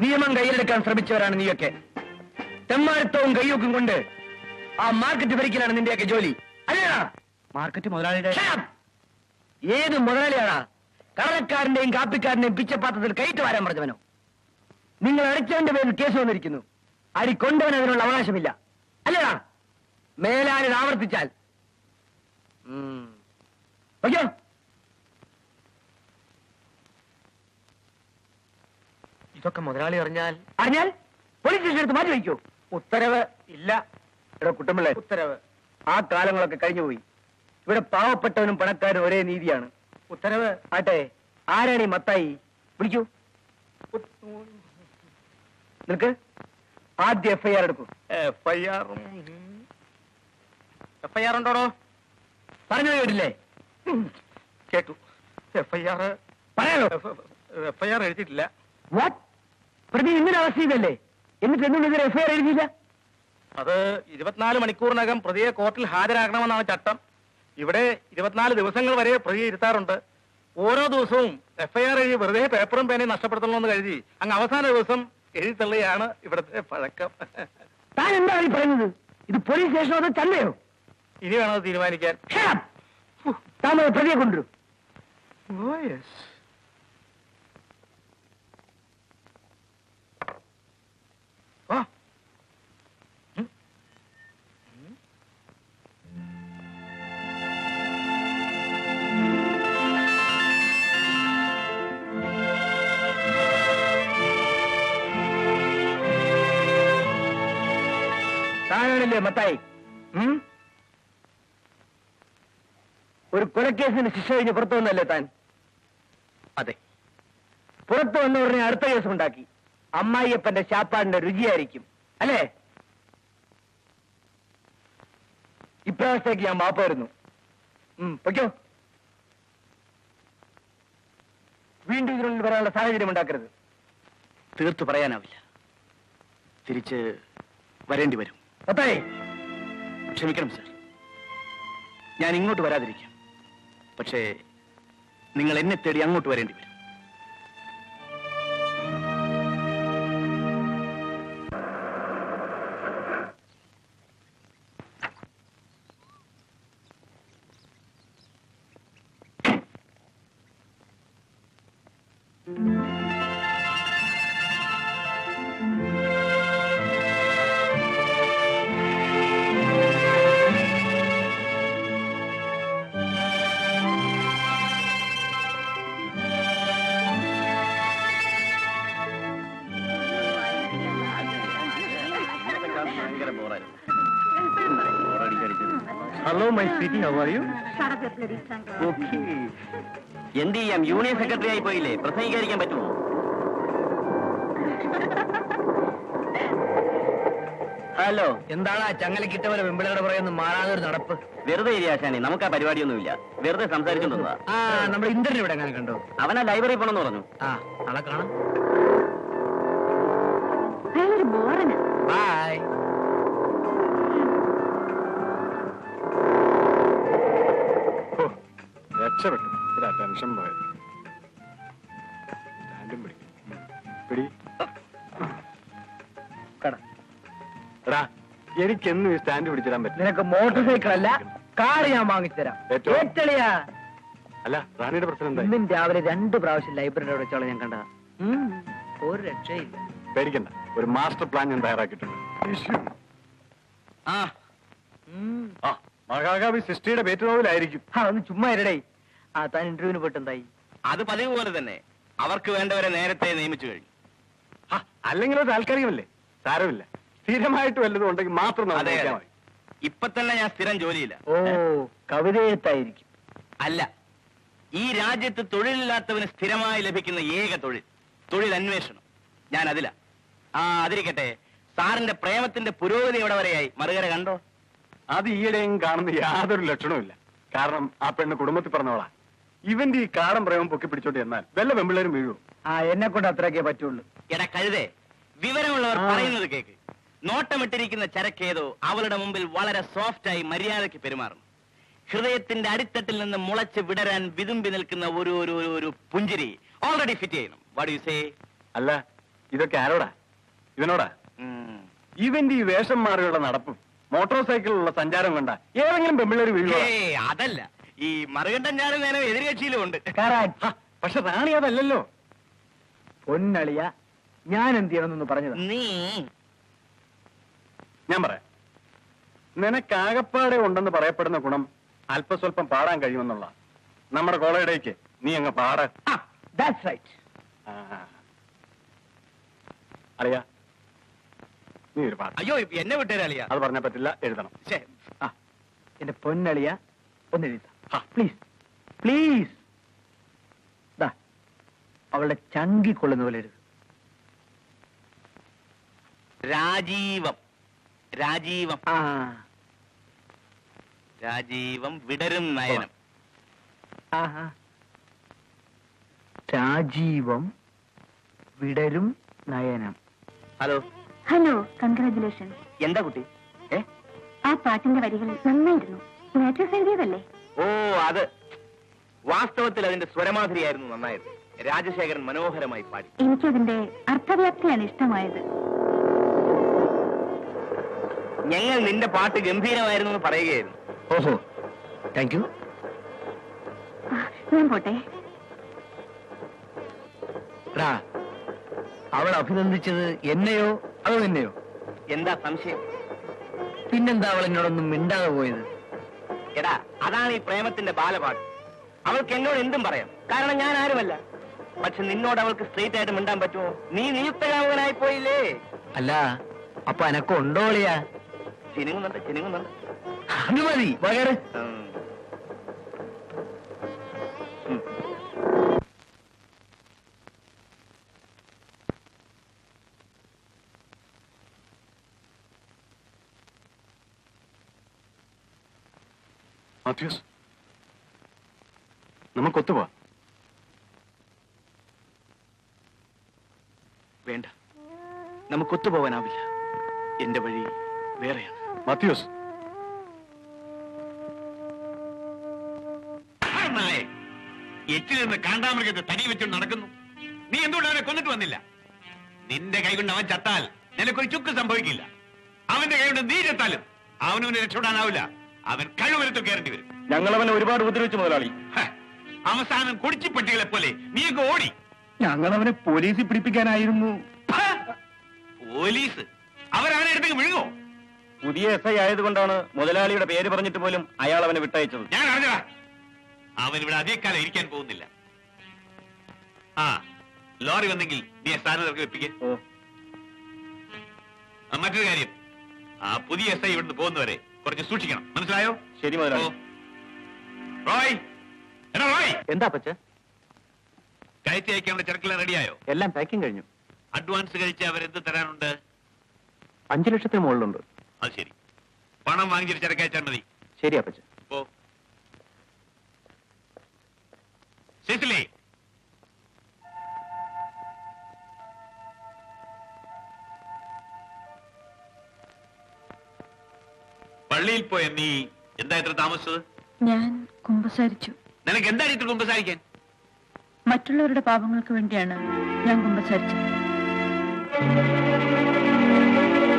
നിയമം കയ്യിലെടുക്കാൻ ശ്രമിച്ചവരാണ് നീയൊക്കെ. തെമ്മാരത്തവും കയ്യൊക്കും കൊണ്ട് ആ മാർക്കറ്റ് ഭരിക്കലാണ് നിന്റെയൊക്കെ ജോലി, അല്ലേടാ? മാർക്കറ്റ് മുതലാളിയുടെ ഏത് മുതലാളിയാടാ കടക്കാരന്റെയും കാപ്പിക്കാരന്റെയും പിച്ചപ്പാത്രത്തിൽ കയറ്റ് വാരാൻ പറഞ്ഞവനോ? നിങ്ങൾ അടിച്ചവന്റെ പേരിൽ കേസ് വന്നിരിക്കുന്നു. അടി കൊണ്ടവൻ അതിനുള്ള അവകാശമില്ല, അല്ലേടാ? മേലാലിൽ ആവർത്തിച്ചാൽ ഓക്കോ? ഇതൊക്കെ മുതലാളി അറിഞ്ഞാൽ പോലീസ് സ്റ്റേഷൻ എടുത്ത് മാറ്റി വയ്ക്കോ? ഉത്തരവ് ഇല്ല. ഇവിടെ കുട്ടമ്പിള്ളേ, ഉത്തരവ്. ആ കാലങ്ങളൊക്കെ കഴിഞ്ഞുപോയി. ഇവിടെ പാവപ്പെട്ടവനും പണക്കാരനും ഒരേ നീതിയാണ്. ഉത്തരവ്. ആട്ടെ, ആരാണ് ഈ മത്തായി? വിളിക്കൂ. നിനക്ക് ആദ്യം FIR എടുക്കൂ. FIR ഉണ്ടോടോ? പറഞ്ഞു കേട്ടില്ലേ? കേട്ടു. FIR പറയാലോ. FIR എഴുതിയിട്ടില്ല. വാട്ട്? പ്രതി ഇന്നലെ അറസ്റ്റ് ചെയ്തല്ലേ? എന്നിട്ട് എന്തുകൊണ്ട് FIR എഴുതിയില്ല? അത് 24 മണിക്കൂറിനകം പ്രതിയെ കോർട്ടിൽ ഹാജരാക്കണമെന്നാണ് ചട്ടം. ഇവിടെ 24 ദിവസങ്ങൾ വരെ പ്രതിയെ ഇരുത്താറുണ്ട്. ഓരോ ദിവസവും FIR എഴുതി വെറുതെ പേപ്പറും പേനയും നഷ്ടപ്പെടുത്തണമെന്ന് കരുതി അങ്ങ് അവസാന ദിവസം എഴുതി തള്ളിയാണ് ഇവിടുത്തെ പഴക്കം. താൻ എന്താണ് ഈ പറയുന്നത്? ഇത് പോലീസ് സ്റ്റേഷനോ അതോ ചന്തയോ? ഇനി വേണം അത് തീരുമാനിക്കാൻ. താൻ പ്രതിയെ കൊണ്ടുവരും. താനാണല്ലേ മത്തായി? ഒരു കൊലക്കേസിന് ശിക്ഷ കഴിഞ്ഞ് പുറത്തു വന്നല്ലേ താൻ? അതെ. പുറത്തു വന്ന ഉടനെ അടുത്ത കേസ് ഉണ്ടാക്കി. അമ്മായിയപ്പന്റെ ശാപ്പാടിന്റെ രുചിയായിരിക്കും, അല്ലേ? ഇപ്രാവശ്യത്തേക്ക് ഞാൻ മാപ്പ് വരുന്നു. പൊയ്ക്കോ. വീണ്ടും ഇതിനുള്ളിൽ വരാനുള്ള സാഹചര്യം ഉണ്ടാക്കരുത്. തീർത്തു പറയാനാവില്ല. തിരിച്ച് വരേണ്ടി വരും. മത്തായി, ക്ഷമിക്കണം സർ. ഞാൻ ഇങ്ങോട്ട് വരാതിരിക്കാം. പക്ഷേ നിങ്ങൾ എന്നെ തേടി അങ്ങോട്ട് വരേണ്ടി വരും. Hello, my sweetie. How are you? Shut up, you bloody skunk. Okay. എന്ത് ചെയ്യാം? യൂണിയൻ സെക്രട്ടറി ആയി പോയില്ലേ? പ്രസംഗിക്കാതിരിക്കാൻ പറ്റുമോ? ഹലോ, എന്താണ് ആ ചങ്ങലക്കിട്ട പോലെ വെമ്പിളയുടെ പറയുന്ന മാറാതൊരു നടപ്പ്? വെറുതെ ഇരിയാശാനെ, നമുക്ക് ആ പരിപാടിയൊന്നുമില്ല. വെറുതെ സംസാരിച്ചോണ്ടാ. ആ, നമ്മുടെ ഇന്ദ്രൻ ഇവിടെ എങ്ങനെ കണ്ടോ? അവനാ ലൈബ്രറി പോണെന്ന് പറഞ്ഞു. ആ, നാളെ കാണാം. ഭയങ്കര ബോറന്. ബൈ. രക്ഷപ്പെട്ടു. ഇവിടെ ടെൻഷൻ പോയത്. സ്റ്റാൻഡും പിടി. എടാ, എനിക്കെന്നും ഈ സ്റ്റാൻഡ് പിടിച്ചിടാൻ പറ്റും. നിനക്ക് മോട്ടോർ സൈക്കിൾ അല്ല, കാർ ഞാൻ വാങ്ങിത്തരാം. ഏറ്റളിയാ. അല്ല, റാണിയുടെ പ്രശ്നം എന്തായി? ഇന്നും രാവിലെ 2 പ്രാവശ്യം ലൈബ്രറിയുടെ വെച്ചോളെ ഞാൻ കണ്ടതാ. ഒരു രക്ഷയില്ല. പേടിക്കണ്ട, ഒരു മാസ്റ്റർ പ്ലാൻ ഞാൻ തയ്യാറാക്കിയിട്ടുണ്ട്. മഹാകവി സൃഷ്ടിയുടെ പേറ്റ് നോവലായിരിക്കും. ഒന്ന് ചുമ്മാ ഇരടേ. ആ, താൻ ഇന്റർവ്യൂവിന് പോയിട്ടെന്തായി? അത് പതിവ് പോലെ തന്നെ. അവർക്ക് വേണ്ടവരെ നേരത്തെ നിയമിച്ചു കഴിഞ്ഞു. അല്ലെങ്കിലും താൽക്കാലികമല്ലേ, സാരമില്ല. സ്ഥിരമായിട്ട് വല്ലതും ഉണ്ടെങ്കിൽ മാത്രം അതെ. ഇപ്പൊ തന്നെ ഞാൻ സ്ഥിരം ജോലിയില്ല. ഓ, കവിത എഴുത്തായിരിക്കും. അല്ല, ഈ രാജ്യത്ത് തൊഴിലില്ലാത്തവന് സ്ഥിരമായി ലഭിക്കുന്ന ഏക തൊഴിൽ അന്വേഷണം. ഞാൻ അതില. അതിരിക്കട്ടെ, സാറിന്റെ പ്രേമത്തിന്റെ പുരോഗതി എവിടെ വരെയായി? മറുകര കണ്ടോ? അത് ഈയിടെയും കാണുന്ന യാതൊരു ലക്ഷണവുമില്ല. കാരണം ആ പെണ്ണ് കുടുംബത്തിൽ പറഞ്ഞോളാ. ഇവന്റെ ഈ കാടം പ്രേമം പൊക്കി പിടിച്ചോണ്ട് എന്നാൽ വല്ല വെമ്പിള്ളേരും വീഴും. എന്നെ കൊണ്ട് അത്രയൊക്കെ പറ്റുള്ളൂ. എടാ കഴുതേ, വിവരമുള്ളവർ പറയുന്നത് കേക്ക്. നോട്ടമിട്ടിരിക്കുന്ന ചരക്കേതോ അവളുടെ മുമ്പിൽ വളരെ സോഫ്റ്റായി മര്യാദയ്ക്ക് പെരുമാറണം. ഹൃദയത്തിന്റെ അടിത്തട്ടിൽ നിന്ന് മുളച്ച് വിടരാൻ വിതുമ്പി നിൽക്കുന്ന ഒരു പുഞ്ചിരി ഓൾറെഡി ഫിറ്റ് ചെയ്യണം. What you say? അല്ല, ഇതൊക്കെ ആരോടാ? ഇവനോടാ? ഇവന്റെ ഈ വേഷം മാറിയുള്ള നടപ്പും മോട്ടോർ സൈക്കിളിലുള്ള സഞ്ചാരം കണ്ട ഏതെങ്കിലും പെമ്പിള്ളേര് വീഴുവോ? അതല്ല, ഈ മറുകണ്ഠൻ ഞാനും നേരം എതിർകക്ഷിയിലും ഉണ്ട്. Correct. പക്ഷെ റാണി അതല്ലല്ലോ. പൊന്നളിയ, ഞാൻ എന്ത് ചെയ്യണമെന്നൊന്ന് പറഞ്ഞത്. നീ ഞാൻ പറയാം. നിനക്കാകപ്പാടെ ഉണ്ടെന്ന് പറയപ്പെടുന്ന ഗുണം അല്പസ്വല്പം പാടാൻ കഴിയുമെന്നുള്ള. നമ്മുടെ കോളേജിലേക്ക് നീ അങ്ങ് പാട. That's right. അറിയാ, നീ ഒരു പാട്. അയ്യോ, എന്നെ വിട്ടേരാളിയ. അത് പറഞ്ഞാൽ പറ്റില്ല, എഴുതണം. ആ, എന്റെ പൊന്നളിയ ഒന്ന് എഴുതാ പ്ലീസ്. പ്ലീസ്. അവളുടെ ചങ്കിക്കൊള്ളുന്ന പോലെ എഴുതും. രാജീവം. രാജീവം. ആ, രാജീവം വിടരും നയനം. ആഹാ. രാജീവം വിടരും നയനം. ഹലോ. Hello, congratulations. എന്താ കുട്ടി? ആ പാട്ടിന്റെ വരികൾ നന്നായിരുന്നു. മാട്രിക്സ് എഴുതിയതല്ലേ? ഓ, അത് വാസ്തവത്തിൽ അതിന്റെ സ്വരമാധുരിയായിരുന്നു നന്നായത്. രാജശേഖരൻ മനോഹരമായി പാടി. എനിക്കതിന്റെ അർത്ഥവ്യാപ്തിയാണ് ഇഷ്ടമായത്. ഞങ്ങൾ നിന്റെ പാട്ട് ഗംഭീരമായിരുന്നു എന്ന് പറയുകയായിരുന്നു. ഓഹോ, താങ്ക് യു. ഞാൻ പോട്ടെ. അവൾ അഭിനന്ദിച്ചത് എന്നെയോ അതോ നിന്നെയോ? എന്താ സംശയം? പിന്നെന്താ അവൾ എന്നോടൊന്നും മിണ്ടാതെ പോയത്? എടാ, അതാണ് ഈ പ്രേമത്തിന്റെ ബാലപാട്ട്. അവൾക്ക് എന്നോട് എന്തും പറയാം, കാരണം ഞാൻ ആരുമല്ല. പക്ഷെ നിന്നോട് അവൾക്ക് സ്ട്രെയിറ്റ് ആയിട്ട് മിണ്ടാൻ പറ്റുമോ? നീ നിയുക്തകാമകനായി പോയില്ലേ? അല്ല, അപ്പൊ എനക്കുണ്ടോളിയാ? ചിനുങ്ങുന്നുണ്ട്, ചിനുങ്ങുന്നുണ്ട്. അത് മതി, പകര്. മാത്യൂസ്, നമുക്ക് ഒത്തുപോവാ. വേണ്ട, നമുക്ക് ഒത്തുപോകാനാവില്ല. എന്റെ വഴി വേറെയാണ്. മാത്യൂസ്, എച്ചിൽ നിന്ന് കാണ്ടാമൃഗത്തെ തനി വെച്ചുകൊണ്ട് നടക്കുന്നു. നീ എന്തുകൊണ്ട് അവനെ കൊന്നിട്ട് വന്നില്ല? നിന്റെ കൈകൊണ്ട് അവൻ ചത്താൽ നിനക്കൊരു ചുക്ക് സംഭവിക്കില്ല. അവന്റെ കൈകൊണ്ട് നീ ചത്താലും അവനവന് രക്ഷപ്പെടാനാവില്ല. അവൻ കഴിവരത്ത് കയറേണ്ടി വരും. ഞങ്ങളവനെ ഒരുപാട് ഉപദ്രവിച്ചു മുതലാളി. അവസാനം കുടിച്ചിപ്പട്ടികളെ പോലെ നീയൊക്കെ ഓടി. ഞങ്ങളവനെ പോലീസിൽ പിടിപ്പിക്കാനായിരുന്നു. പോലീസ് അവരവനെ അടുത്തേക്ക് വിഴുങ്ങോ? പുതിയ SI ആയതുകൊണ്ടാണ് മുതലാളിയുടെ പേര് പറഞ്ഞിട്ട് പോലും അയാൾ അവനെ വിട്ടയച്ചത്. ഞാൻ അറിഞ്ഞതാ. അവൻ ഇവിടെ അധികകാലം ഇരിക്കാൻ പോകുന്നില്ല. ആ, ലോറി വന്നെങ്കിൽ നീ സ്ഥാനത്ത് വെപ്പിക്കേ. മറ്റൊരു കാര്യം, ആ പുതിയ SI ഇവിടുന്ന് പോകുന്നവരെ കുറച്ച് സൂക്ഷിക്കണം. മനസ്സിലായോ? ശരി മുതലാളി. റോയ്, എടാ റോയ്, എന്താ പച്ച? കയറ്റി അയക്കാനുള്ള ചരക്കെല്ലാം റെഡിയായോ? എല്ലാം പാക്കിംഗ് കഴിഞ്ഞു. അഡ്വാൻസ് കഴിച്ച് അവരെന്ത് തരാനുണ്ട്? 5 ലക്ഷത്തിന് മുകളിലുണ്ട്. അത് ശരി. പണം വാങ്ങിച്ചിട്ട് ചരക്കയച്ചാൽ മതി. ശരി അപ്പച്ച. പോ. സിസിലി, പള്ളിയിൽ പോയ നീ എന്താ ഇത്ര താമസിച്ചത്? ഞാൻ കുമ്പസാരിച്ചു. നിനക്ക് എന്താണ് ഇത്ര കുമ്പസാരിക്കാൻ? മറ്റുള്ളവരുടെ പാപങ്ങൾക്ക് വേണ്ടിയാണ് ഞാൻ കുമ്പസാരിച്ചത്.